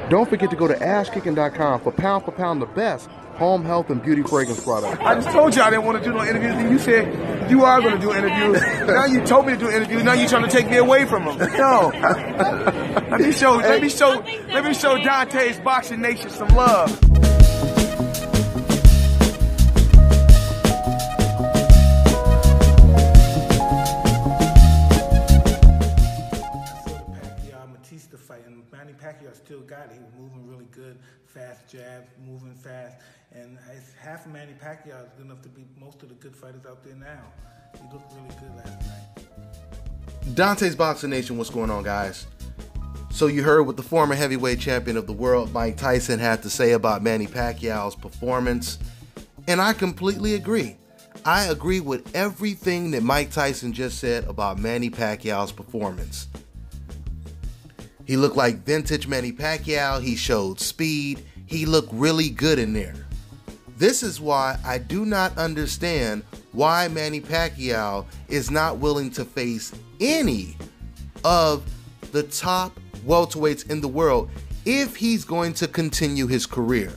Don't forget to go to asskicking.com for pound the best home health and beauty fragrance products. I just told you I didn't want to do no interviews, and you said you are going to do interviews. Now you told me to do interviews. Now you're trying to take me away from them. No. Let me show Dante's Boxing Nation some love. The fight, and Manny Pacquiao still got it. He was moving really good, fast jab, moving fast, and half of Manny Pacquiao is good enough to beat most of the good fighters out there now. He looked really good last night. Dante's Boxing Nation, what's going on, guys? So you heard what the former heavyweight champion of the world, Mike Tyson, had to say about Manny Pacquiao's performance, and I completely agree. I agree with everything that Mike Tyson just said about Manny Pacquiao's performance. He looked like vintage Manny Pacquiao. He showed speed. He looked really good in there. This is why I do not understand why Manny Pacquiao is not willing to face any of the top welterweights in the world if he's going to continue his career.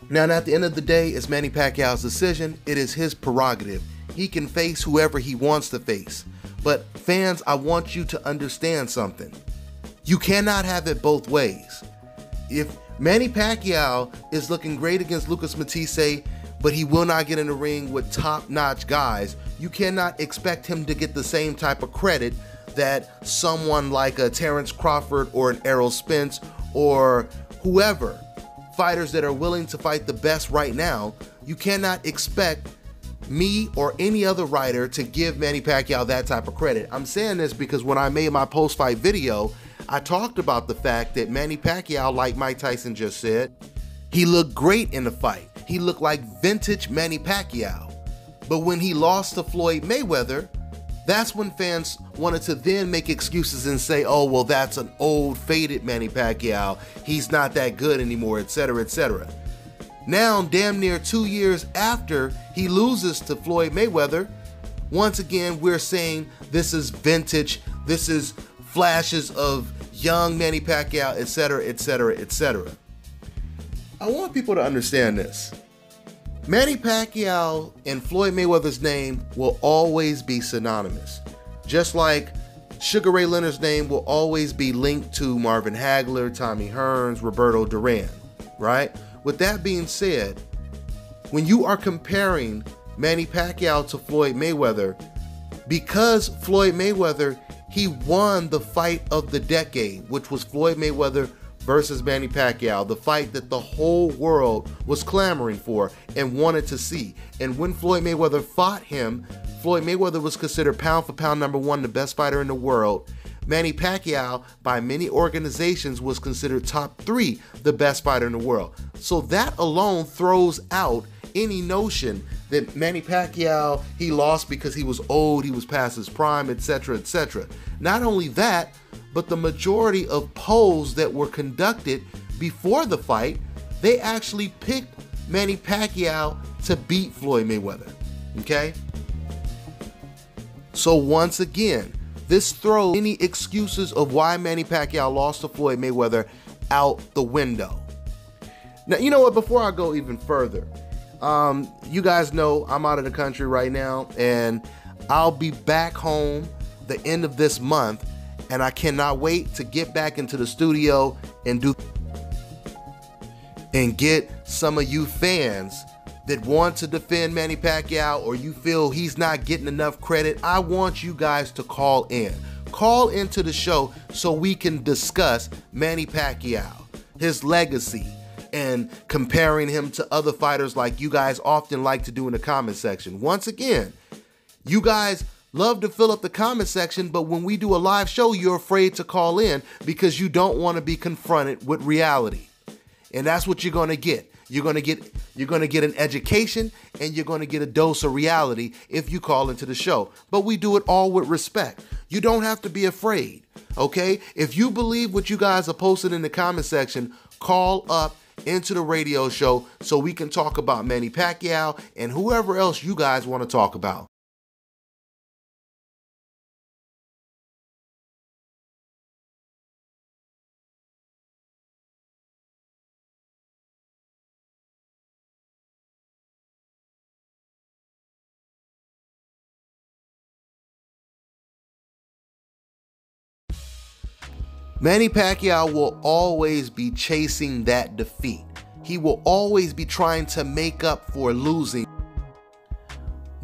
Now, at the end of the day, it's Manny Pacquiao's decision. It is his prerogative. He can face whoever he wants to face. But fans, I want you to understand something. You cannot have it both ways. If Manny Pacquiao is looking great against Lucas Matthysse, but he will not get in the ring with top-notch guys, you cannot expect him to get the same type of credit that someone like a Terrence Crawford or an Errol Spence or whoever, fighters that are willing to fight the best right now, you cannot expect me or any other writer to give Manny Pacquiao that type of credit. I'm saying this because when I made my post-fight video, I talked about the fact that Manny Pacquiao, like Mike Tyson just said, he looked great in the fight. He looked like vintage Manny Pacquiao. But when he lost to Floyd Mayweather, that's when fans wanted to then make excuses and say, oh, well, that's an old, faded Manny Pacquiao. He's not that good anymore, etc., etc. Now, damn near 2 years after he loses to Floyd Mayweather, once again, we're saying this is vintage, this is flashes of young Manny Pacquiao, etc., etc., etc. I want people to understand this. Manny Pacquiao and Floyd Mayweather's name will always be synonymous. Just like Sugar Ray Leonard's name will always be linked to Marvin Hagler, Tommy Hearns, Roberto Durán, right? With that being said, when you are comparing Manny Pacquiao to Floyd Mayweather, because Floyd Mayweather, he won the fight of the decade, which was Floyd Mayweather versus Manny Pacquiao, the fight that the whole world was clamoring for and wanted to see. And when Floyd Mayweather fought him, Floyd Mayweather was considered pound for pound #1, the best fighter in the world. Manny Pacquiao, by many organizations, was considered top 3, the best fighter in the world. So that alone throws out any notion that Manny Pacquiao, he lost because he was old, he was past his prime, etc., etc. Not only that, but the majority of polls that were conducted before the fight, they actually picked Manny Pacquiao to beat Floyd Mayweather, okay? So once again, this throws any excuses of why Manny Pacquiao lost to Floyd Mayweather out the window. Now, you know what, before I go even further, you guys know I'm out of the country right now, and I'll be back home the end of this month, and I cannot wait to get back into the studio and get some of you fans that want to defend Manny Pacquiao, or you feel he's not getting enough credit. I want you guys to call in. Call into the show so we can discuss Manny Pacquiao, his legacy, and comparing him to other fighters like you guys often like to do in the comment section. Once again, you guys love to fill up the comment section, but when we do a live show, you're afraid to call in because you don't want to be confronted with reality. And that's what you're going to get. You're going to get an education, and you're going to get a dose of reality if you call into the show. But we do it all with respect. You don't have to be afraid, okay? If you believe what you guys are posting in the comment section, call up into the radio show so we can talk about Manny Pacquiao and whoever else you guys want to talk about. Manny Pacquiao will always be chasing that defeat. He will always be trying to make up for losing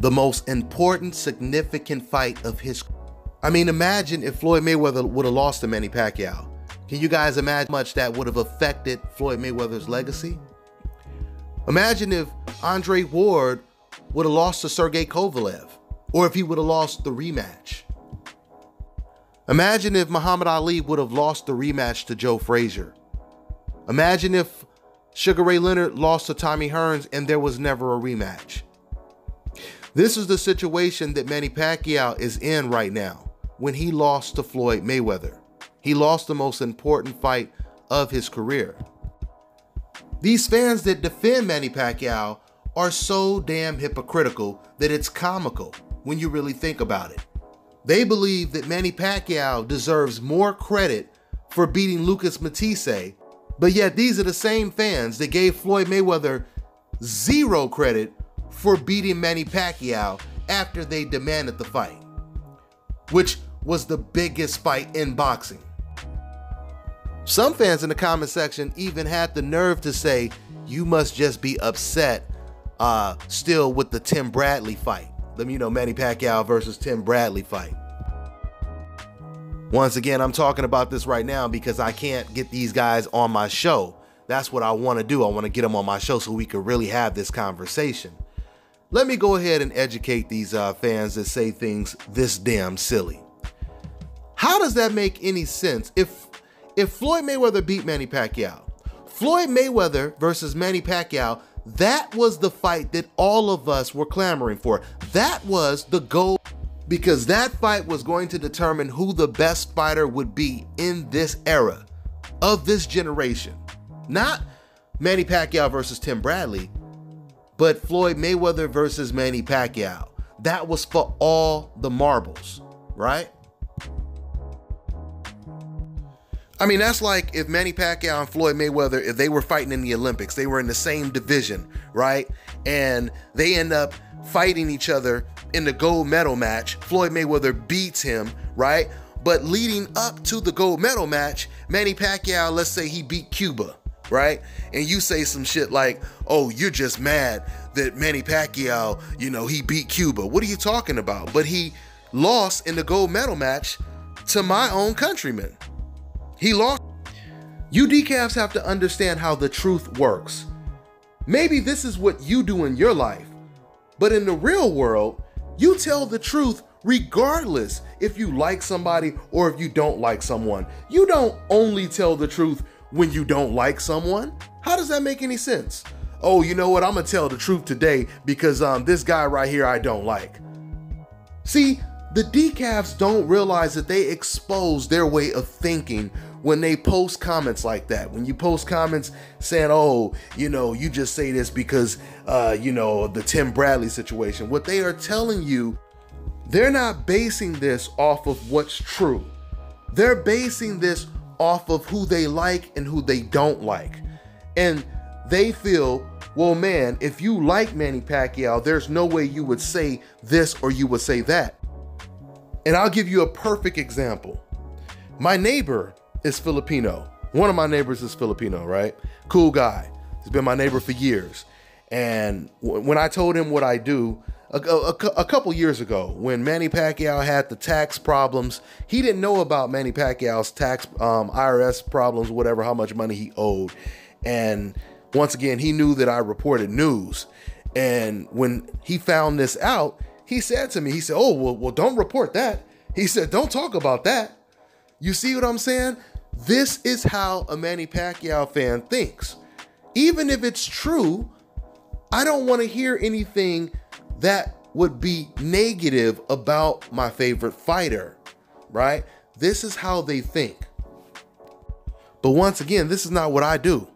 the most important, significant fight of his career. I mean, imagine if Floyd Mayweather would have lost to Manny Pacquiao. Can you guys imagine how much that would have affected Floyd Mayweather's legacy? Imagine if Andre Ward would have lost to Sergey Kovalev, or if he would have lost the rematch. Imagine if Muhammad Ali would have lost the rematch to Joe Frazier. Imagine if Sugar Ray Leonard lost to Tommy Hearns and there was never a rematch. This is the situation that Manny Pacquiao is in right now when he lost to Floyd Mayweather. He lost the most important fight of his career. These fans that defend Manny Pacquiao are so damn hypocritical that it's comical when you really think about it. They believe that Manny Pacquiao deserves more credit for beating Lucas Matisse, but yet these are the same fans that gave Floyd Mayweather zero credit for beating Manny Pacquiao after they demanded the fight, which was the biggest fight in boxing. Some fans in the comment section even had the nerve to say, you must just be upset still with the Tim Bradley fight. Manny Pacquiao versus Tim Bradley fight. Once again, I'm talking about this right now because I can't get these guys on my show. That's what I want to do. I want to get them on my show so we can really have this conversation. Let me go ahead and educate these fans that say things this damn silly. How does that make any sense? If Floyd Mayweather beat Manny Pacquiao, Floyd Mayweather versus Manny Pacquiao, that was the fight that all of us were clamoring for. That was the goal, because that fight was going to determine who the best fighter would be in this era of this generation. Not Manny Pacquiao versus Tim Bradley, but Floyd Mayweather versus Manny Pacquiao. That was for all the marbles, right? I mean, that's like if Manny Pacquiao and Floyd Mayweather, if they were fighting in the Olympics, they were in the same division, right? And they end up fighting each other in the gold medal match. Floyd Mayweather beats him, right? But leading up to the gold medal match, Manny Pacquiao, let's say he beat Cuba, right? And you say some shit like, oh, you're just mad that Manny Pacquiao, he beat Cuba. What are you talking about? But he lost in the gold medal match to my own countrymen. He lost. You decafs have to understand how the truth works. Maybe this is what you do in your life, but in the real world, you tell the truth regardless if you like somebody or if you don't like someone. You don't only tell the truth when you don't like someone. How does that make any sense? Oh, you know what? I'm gonna tell the truth today because this guy right here I don't like. See, the decafs don't realize that they expose their way of thinking when they post comments like that. When you post comments saying, oh, you just say this because, the Tim Bradley situation. What they are telling you, they're not basing this off of what's true. They're basing this off of who they like and who they don't like. And they feel, well, man, if you like Manny Pacquiao, there's no way you would say this or you would say that. And I'll give you a perfect example. My neighbor is Filipino. One of my neighbors is Filipino, right? Cool guy. He's been my neighbor for years. And when I told him what I do, a couple years ago, when Manny Pacquiao had the tax problems, he didn't know about Manny Pacquiao's tax IRS problems, whatever, how much money he owed. And once again, he knew that I reported news. And when he found this out, he said to me, he said, oh, well, don't report that. He said, don't talk about that. You see what I'm saying? This is how a Manny Pacquiao fan thinks. Even if it's true, I don't want to hear anything that would be negative about my favorite fighter, right? This is how they think. But once again, this is not what I do.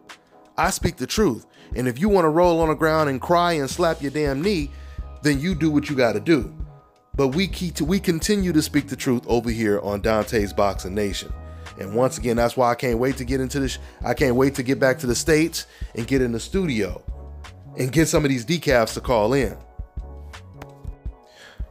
I speak the truth. And if you want to roll on the ground and cry and slap your damn knee, then you do what you got to do. But we continue to speak the truth over here on Dante's Boxing Nation. And once again, that's why I can't wait to get into this. I can't wait to get back to the States and get in the studio and get some of these decafs to call in.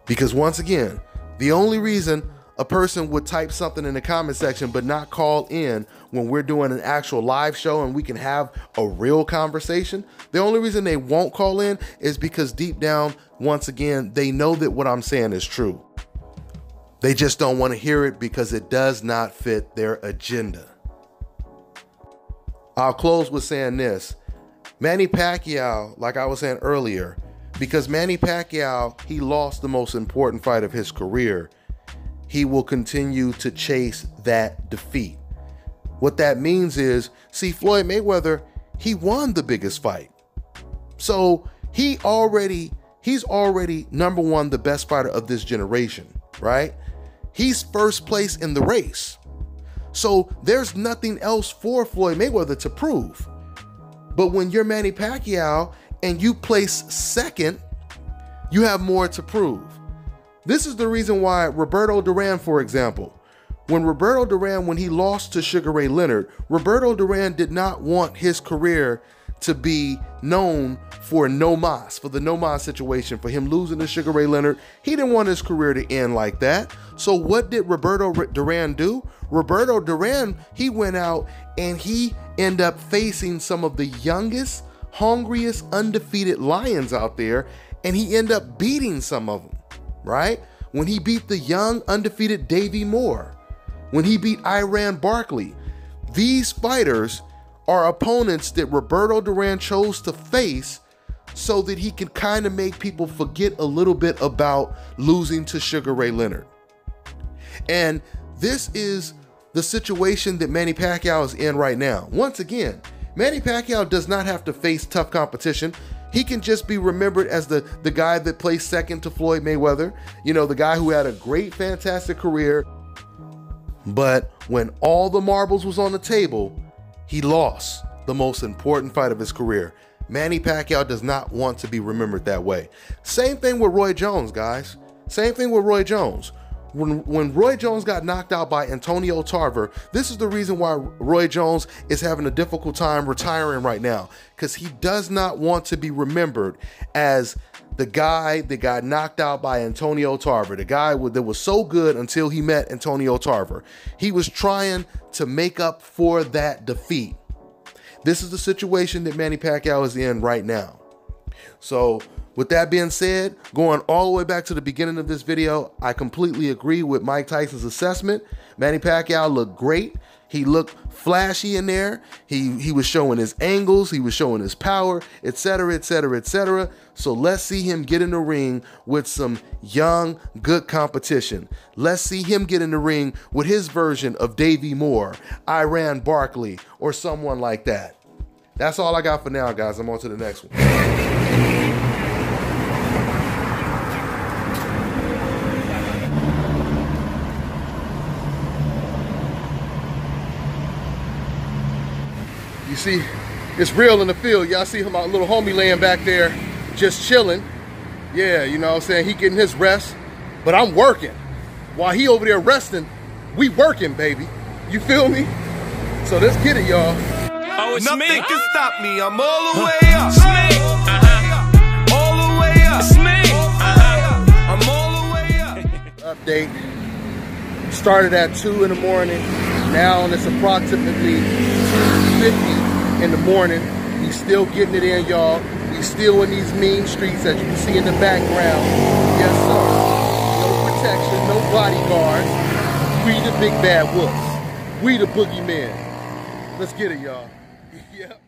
Because once again, the only reason a person would type something in the comment section but not call in when we're doing an actual live show and we can have a real conversation, the only reason they won't call in is because deep down, once again, they know that what I'm saying is true. They just don't want to hear it because it does not fit their agenda. I'll close with saying this. Manny Pacquiao, like I was saying earlier, because Manny Pacquiao, he lost the most important fight of his career, he will continue to chase that defeat. What that means is, see, Floyd Mayweather, he won the biggest fight. So he's already number one, the best fighter of this generation, right? He's first place in the race. So there's nothing else for Floyd Mayweather to prove. But when you're Manny Pacquiao and you place second, you have more to prove. This is the reason why Roberto Durán, for example, when he lost to Sugar Ray Leonard, Roberto Durán did not want his career to be known for the no mas situation, for him losing to Sugar Ray Leonard. He didn't want his career to end like that. So what did Roberto Durán do? Roberto Durán, he went out and he ended up facing some of the youngest, hungriest, undefeated lions out there, and he ended up beating some of them, right? When he beat the young, undefeated Davey Moore, when he beat Iran Barkley, these fighters are opponents that Roberto Durán chose to face so that he could kind of make people forget a little bit about losing to Sugar Ray Leonard. And this is the situation that Manny Pacquiao is in right now. Once again, Manny Pacquiao does not have to face tough competition. He can just be remembered as the guy that placed second to Floyd Mayweather, you know, the guy who had a great, fantastic career. But when all the marbles was on the table, he lost the most important fight of his career. Manny Pacquiao does not want to be remembered that way. Same thing with Roy Jones, guys. Same thing with Roy Jones. When Roy Jones got knocked out by Antonio Tarver, this is the reason why Roy Jones is having a difficult time retiring right now, because he does not want to be remembered as the guy that got knocked out by Antonio Tarver, the guy that was so good until he met Antonio Tarver. He was trying to make up for that defeat. This is the situation that Manny Pacquiao is in right now. So with that being said, going all the way back to the beginning of this video, I completely agree with Mike Tyson's assessment. Manny Pacquiao looked great. He looked flashy in there. He was showing his angles. He was showing his power, etc., etc., etc. So let's see him get in the ring with some young, good competition. Let's see him get in the ring with his version of Davey Moore, Iran Barkley, or someone like that. That's all I got for now, guys. I'm on to the next one. You see, it's real in the field. Y'all see my little homie laying back there just chilling. Yeah, you know what I'm saying? He getting his rest, but I'm working. While he over there resting, we working, baby. You feel me? So let's get it, y'all. Oh, it's Nothing me. can stop me. I'm all the way up. It's me. All the way up. It's me. I'm all the way up. Update. Started at 2 in the morning. Now it's approximately 2:50 in the morning. He's still getting it in, y'all. He's still in these mean streets, as you can see in the background. Yes, sir. No protection, no bodyguards. We the big bad wolves. We the boogeyman. Let's get it, y'all. Yep.